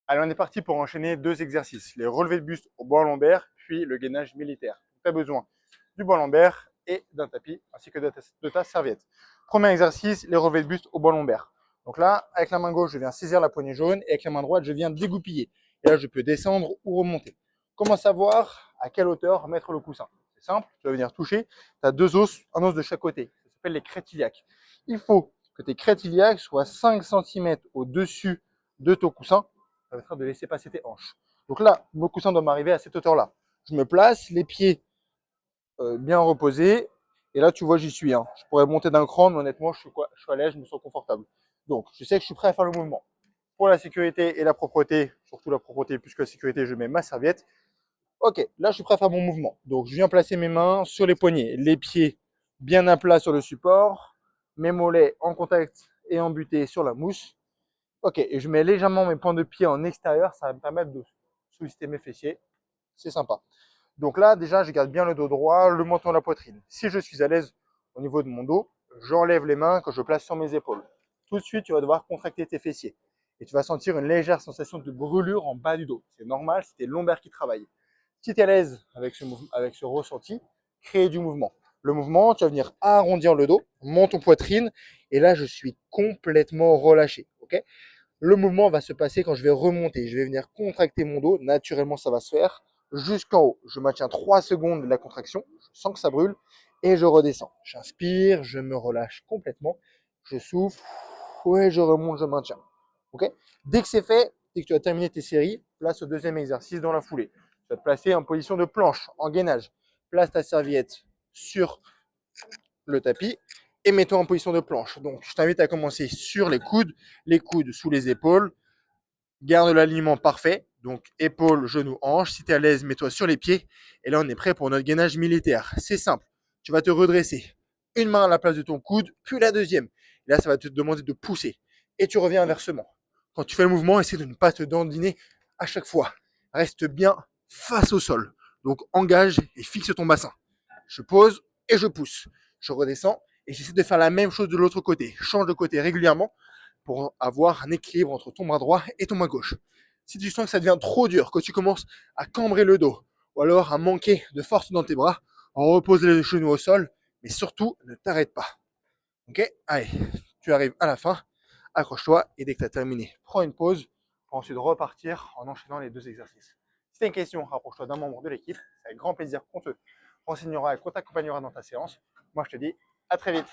Allez, on est parti pour enchaîner deux exercices, les relevés de buste au banc lombaire, puis le gainage militaire. Tu as besoin du banc lombaire et d'un tapis, ainsi que de ta serviette. Premier exercice, les relevés de buste au banc lombaire. Donc là, avec la main gauche, je viens saisir la poignée jaune et avec la main droite, je viens dégoupiller. Et là, je peux descendre ou remonter. Comment savoir à quelle hauteur mettre le coussin? C'est simple, tu vas venir toucher. Tu as deux os, un os de chaque côté. Ça s'appelle les crêtes iliaques. Il faut que tes crêtes iliaques soient 5 cm au-dessus de ton coussin. Ça permettra de laisser passer tes hanches. Donc là, mon coussin doit m'arriver à cette hauteur-là. Je me place, les pieds bien reposés. Et là, tu vois, j'y suis. Hein. Je pourrais monter d'un cran, mais honnêtement, je suis à l'aise, je me sens confortable. Donc, je sais que je suis prêt à faire le mouvement. Pour la sécurité et la propreté, surtout la propreté plus que la sécurité, je mets ma serviette. Ok, là, je suis prêt à faire mon mouvement. Donc, je viens placer mes mains sur les poignets, les pieds bien à plat sur le support, mes mollets en contact et embutés sur la mousse. Ok, et je mets légèrement mes points de pied en extérieur, ça va me permettre de solliciter mes fessiers. C'est sympa. Donc là, déjà, je garde bien le dos droit, le menton à la poitrine. Si je suis à l'aise au niveau de mon dos, j'enlève les mains que je place sur mes épaules. Tout de suite, tu vas devoir contracter tes fessiers. Et tu vas sentir une légère sensation de brûlure en bas du dos. C'est normal, c'est tes lombaires qui travaillent. Si tu es à l'aise avec ce ressenti, créer du mouvement. Le mouvement, tu vas venir arrondir le dos, monte ton poitrine, et là, je suis complètement relâché. Ok. Le mouvement va se passer quand je vais remonter. Je vais venir contracter mon dos. Naturellement, ça va se faire jusqu'en haut. Je maintiens 3 secondes de la contraction. Je sens que ça brûle. Et je redescends. J'inspire, je me relâche complètement. Je souffle. Ouais, je remonte, je maintiens. Ok. Dès que c'est fait, dès que tu as terminé tes séries, place au deuxième exercice dans la foulée. Tu vas te placer en position de planche, en gainage. Place ta serviette sur le tapis et mets-toi en position de planche. Donc, je t'invite à commencer sur les coudes sous les épaules. Garde l'alignement parfait. Donc, épaules, genoux, hanches. Si tu es à l'aise, mets-toi sur les pieds. Et là, on est prêt pour notre gainage militaire. C'est simple. Tu vas te redresser. Une main à la place de ton coude, puis la deuxième. Et là, ça va te demander de pousser. Et tu reviens inversement. Quand tu fais le mouvement, essaie de ne pas te dandiner à chaque fois. Reste bien face au sol. Donc, engage et fixe ton bassin. Je pose et je pousse. Je redescends et j'essaie de faire la même chose de l'autre côté. Change de côté régulièrement pour avoir un équilibre entre ton bras droit et ton bras gauche. Si tu sens que ça devient trop dur, que tu commences à cambrer le dos ou alors à manquer de force dans tes bras, repose les genoux au sol, mais surtout ne t'arrête pas. Ok. Allez, tu arrives à la fin, accroche-toi et dès que tu as terminé, prends une pause pour ensuite repartir en enchaînant les deux exercices. Si tu as une question, rapproche-toi d'un membre de l'équipe. C'est avec grand plaisir qu'on te renseignera et qu'on t'accompagnera dans ta séance. Moi, je te dis à très vite.